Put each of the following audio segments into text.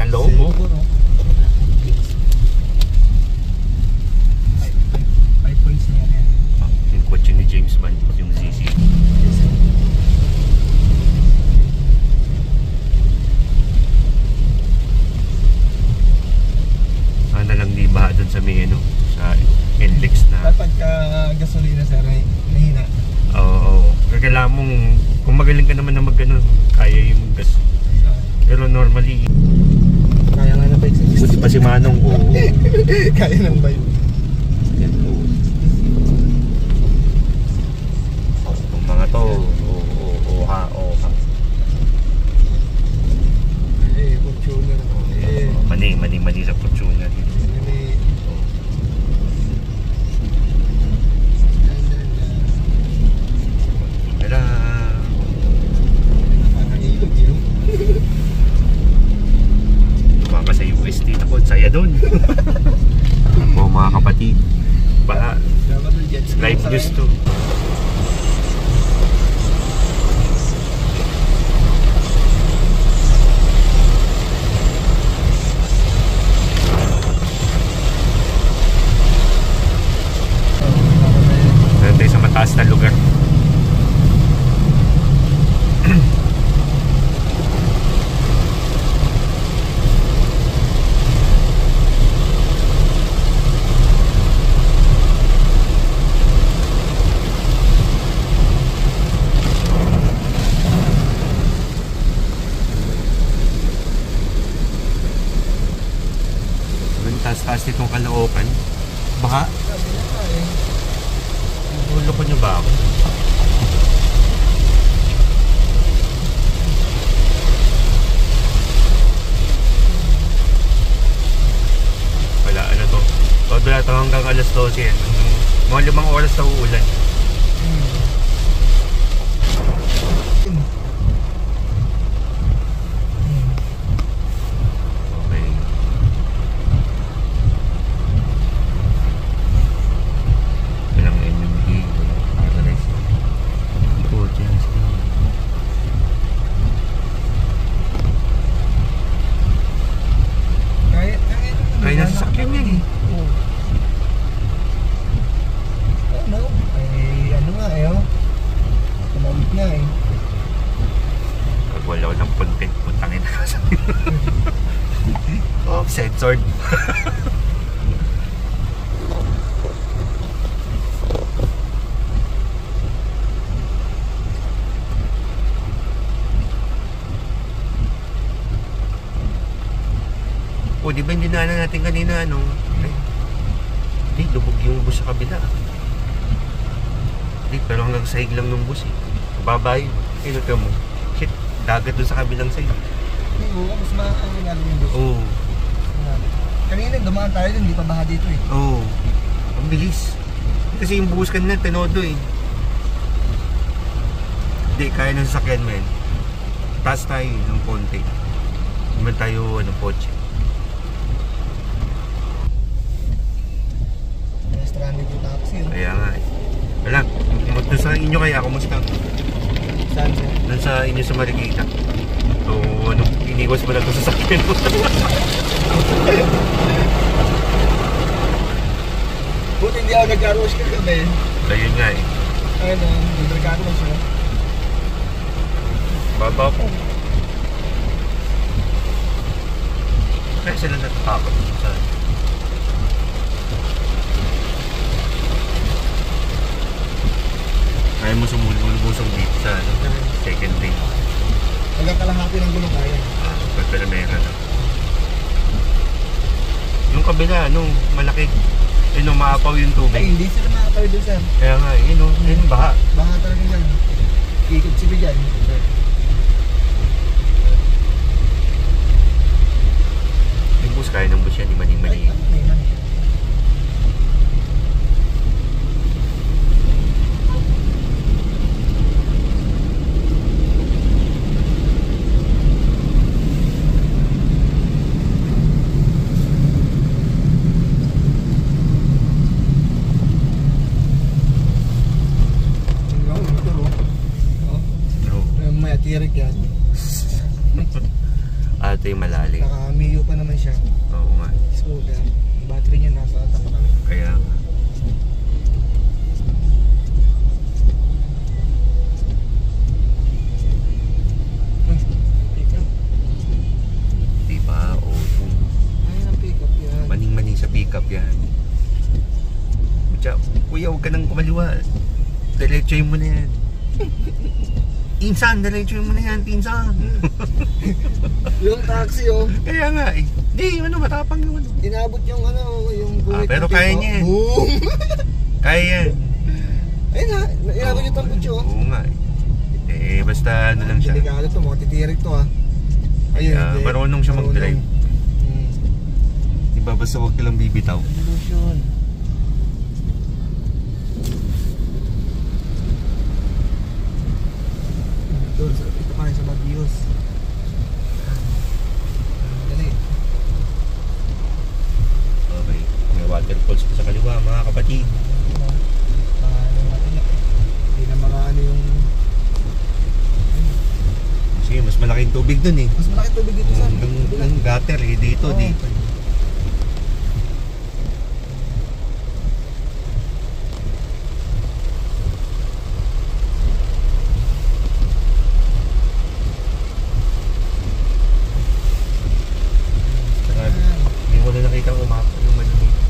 ang loob mo. Five points na yan. Yung kotse ni James Bond, yung CC. Sana lang di baha dun sa may ano, sa NLEX na. Dapat ka gasolina sir, nahina. Oo. Pero kailangan mong, kung magaling ka naman na mag-ano, kaya yung gas. Pero normally, Kaya nga na bike sa buti pa si Manong, oo. Kaya ng bike. Yan, oo. Yung mga to, oo ha. Fortuner. Mani sa Fortuner. Pero, tumama sa UST ako, saya doon. O mga kapatid, baka life news to. Nandun sa mataas na lugar. Taas nitong Caloocan. Baka? Loko nyo ba ako? Wala, ano to? Todo na ito hanggang alas 12 yan. Mga 5 oras na uulan. Kaya nasa sakyan yan eh. Ano? Ay, ano nga eh, oh. Tumawit nga eh. Pag wala ko ng content, putangin na sa oh, censored. O, di ba hindi na natin kanina, ano? Ay, di, lubog yung bus sa kabila. Di, pero hanggang sahig lang ng bus eh. Baba yun. Eh, nagka mo. Shit, dagat dun sa kabilang side. Hindi mo, mas makakangin yung bus. Oo. Kanina dumaan tayo dun, hindi pa baha dito eh. Oo. Ang bilis. Kasi yung bus kanina, tenodo eh. Hindi, kaya ng sasakyan, men. Taas tayo ng konti. Naman tayo, kotse. Stranded yung taxi eh. Kaya nga eh. Wala, doon sa inyo kaya, kumusta? Saan siya? Doon sa inyo sa Marikita. So, ano, iniwas mo lang doon sa sakyan mo. Buti hindi ako nagka-rush ka gabi. Ayun nga eh. Ayun na, hindi nagka-rush siya. Baba po. Kaya sila natatakot sa kaya mo sumulubusong dito sa ano, second day. Hanggang kalahati ng gulong kaya. Pero meron no? Yung kabila, ano, malaki. Yun, maapaw yung Ay, tubig. hindi sila makakawin doon sir. Kaya nga, yun o, yun, baha. Baha talaga yan. Ikot si Bigyan. Yung bus, kaya ng bus yan, di mani-mani. Ito yung malalim. Naka-Mio pa naman siya. Oo nga. Scooter. Yung battery niya nasa tapat kami. Kaya nga. Pick up. Diba? Oo. Ayun ang pick up yan. Maning-maning sa pick-up yan. Kuya, huwag ka nang kumaliwa. Diretsoy mo na yan. Insan, diretsoy mo na yan, pinsan. Yung taxi oh. Kaya nga eh. Di, matapang yung ano. Inabot yung yung guhit Pero ng kaya tipo. niya eh. Boom! Kaya yan. Ayun na, inabot yung tambutso oh. Oo nga eh. Basta ano lang siya. Delikado to, mga titirik to ah. Ayun, hindi. Marunong siya mag-drive. Diba, basta huwag ka lang bibitaw. Revolution. Ito pa rin sa Baguios. Dali. Okay. May waterfalls pa sa kaliwa, mga kapatid. Hindi na mga ano yung... Sige, mas malaking tubig dun eh. Mas malaki tubig dito sa... Ang gutter eh, dito, Oo. dito. Hindi ko na nakita ang umapa yung ano dito.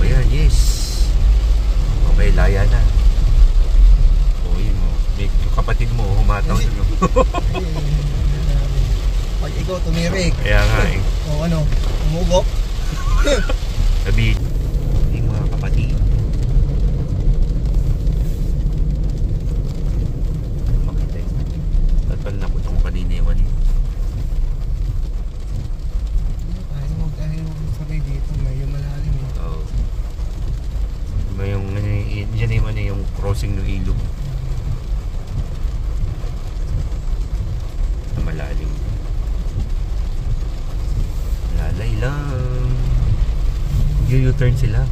O yan, yes. Okay, laya na. O yun o. Yung kapatid mo, humataw na. Pag ikaw tumirik. Kaya nga eh. O ano, umugok. Sabihin, hindi mga kapatid. Makita eh. Tatal na po itong kanina yung ano. Ayaw sabay dito, medyo malalim eh. Oo. Diyan yung ano yung crossing ng ilog. Malalim. Lalay lang. U-turn sila.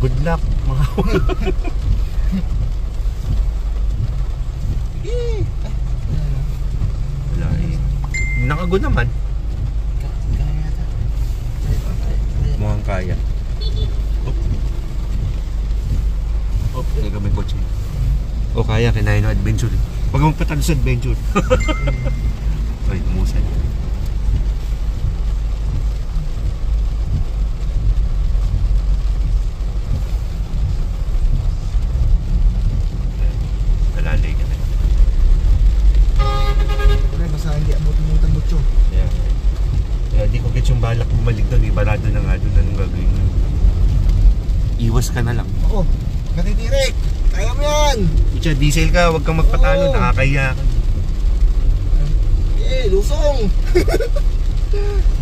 Good luck mga wala eh. Nakago naman. Mukhang kaya. Oh, hindi kami kotse. O kaya, kinain ng adventure. Huwag mong patalo sa adventure. Ay, umusan. Kalalay ka na. Pre, basta hindi abutin yung tambutso. Kaya di ko gets yung balak bumalik doon. Ibarado na nga doon. Anong gagawin mo? Iwas ka na lang. Oo, katitirik. Kaya mo yan. Icha, diesel ka. Huwag kang magpatalo. Oo. Nakakaya ka. Lusong.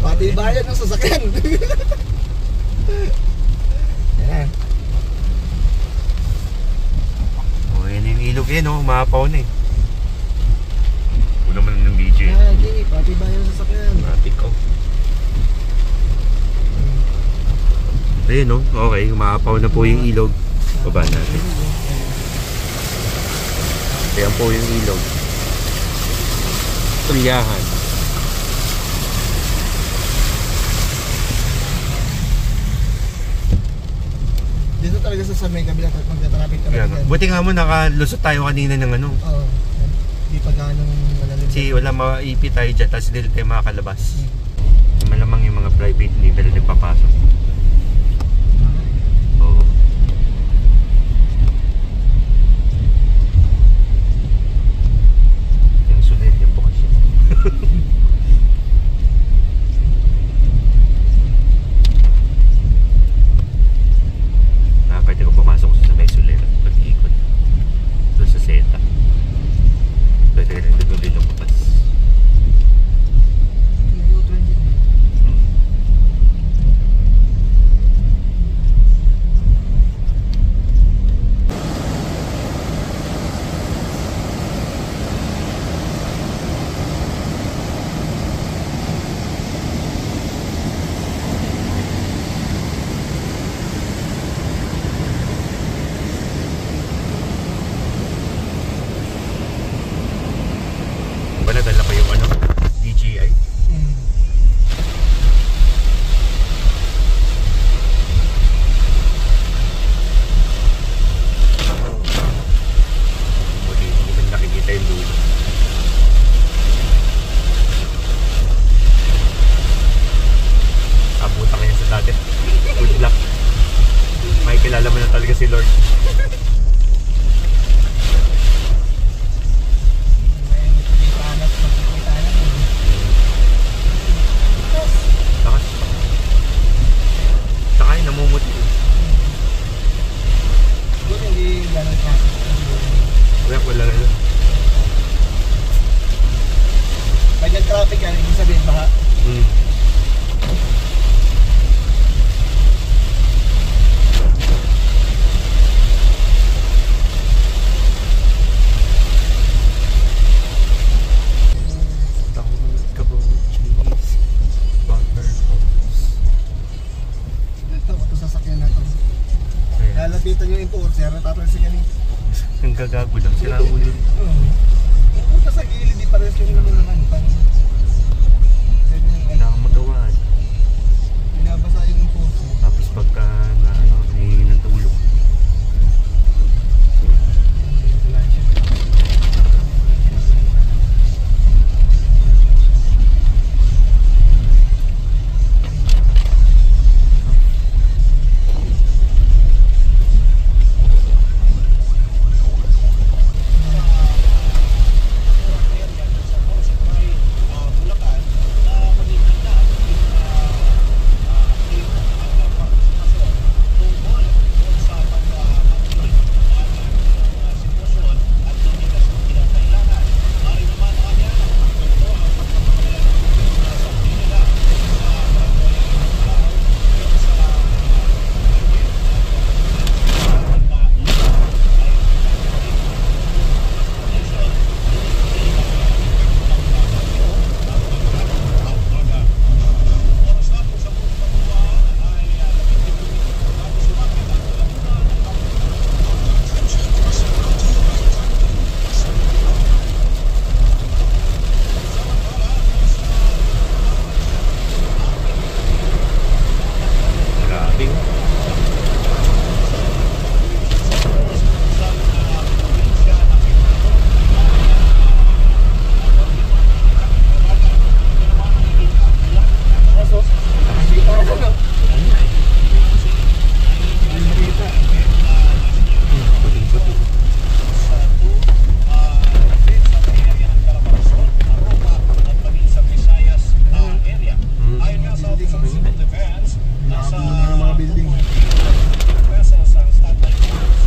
Pati bayan ng sasakyan. Yan. O, yan yung ilog yan. Umapaw na eh. Una man ng video eh. Yan, Jimmy, pati bayan ng sasakyan. Matik ko. Ayun no, okay, umaapaw na po yung ilog. Baba natin. Ayan po yung ilog. Tulyahan. Dito talaga sa may kabila at magta-traffic kami. Ayan, buti nga mo nakalusot tayo kanina ng ano. Oo. Hindi pa ganong malalim. Kasi wala maipit tayo dyan, tapos hindi tayo makakalabas. Malamang yung mga private hindi na nagpapasok. Oo. Yung sulit, yung bukas yun. Pwede ko pumasok sa may sulit at pag-ikot doon sa seta. Pwede ka rin doon din lumabas. automatic yan, ibig sabihin baka. Lalapitan yung enforcer, natatalsikan eh. Ang gagago lang, sila ulo. Punta sa gilid, di pares yung naman. Wala kang magawa. Binabasa yung enforcer. Tapos pagka na ano, nahihingi ng tulong.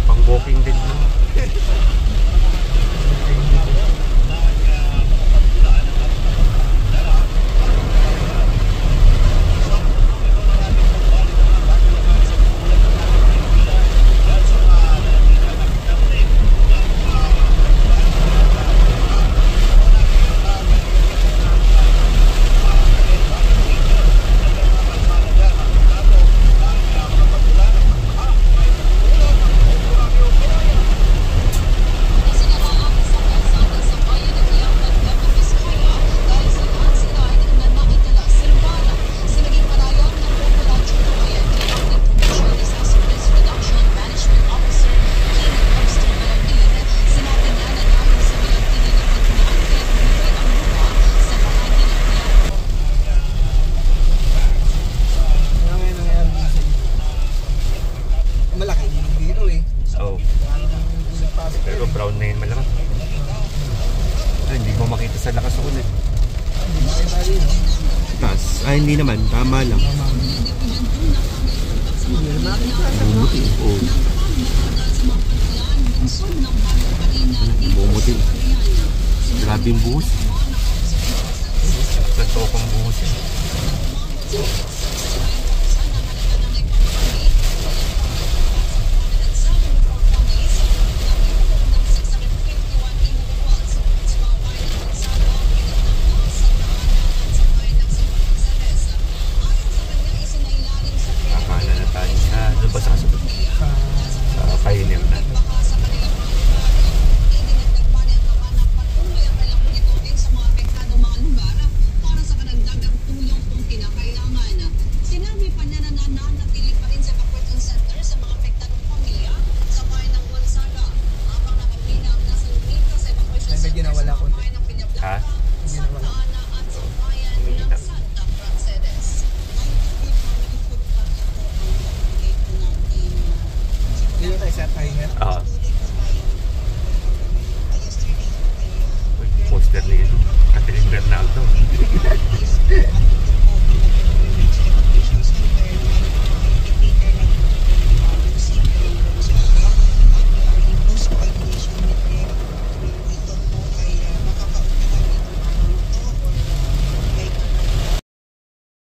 Pang-walking din lang. Pero brown na yun malamang. Hindi mo makita sa lakas ako na. Taas. Hindi naman. Tama lang. Bumuti. Oo. Bumuti. Grabe yung buhos. Sa tokong buhos. Pioneer na. Sinabi pa niya na nananatili pa rin sa evacuation center sa mga apektadong pamilya sa bayan ng Gonzaga. Habang nakabina ang nasa lumika sa evacuation center sa mga bayan ng Piñablata, Santa Ana at sa bayan ng Santa Mercedes. Dito tayo sa Pioneer. Poster ni Catherine Bernaldo.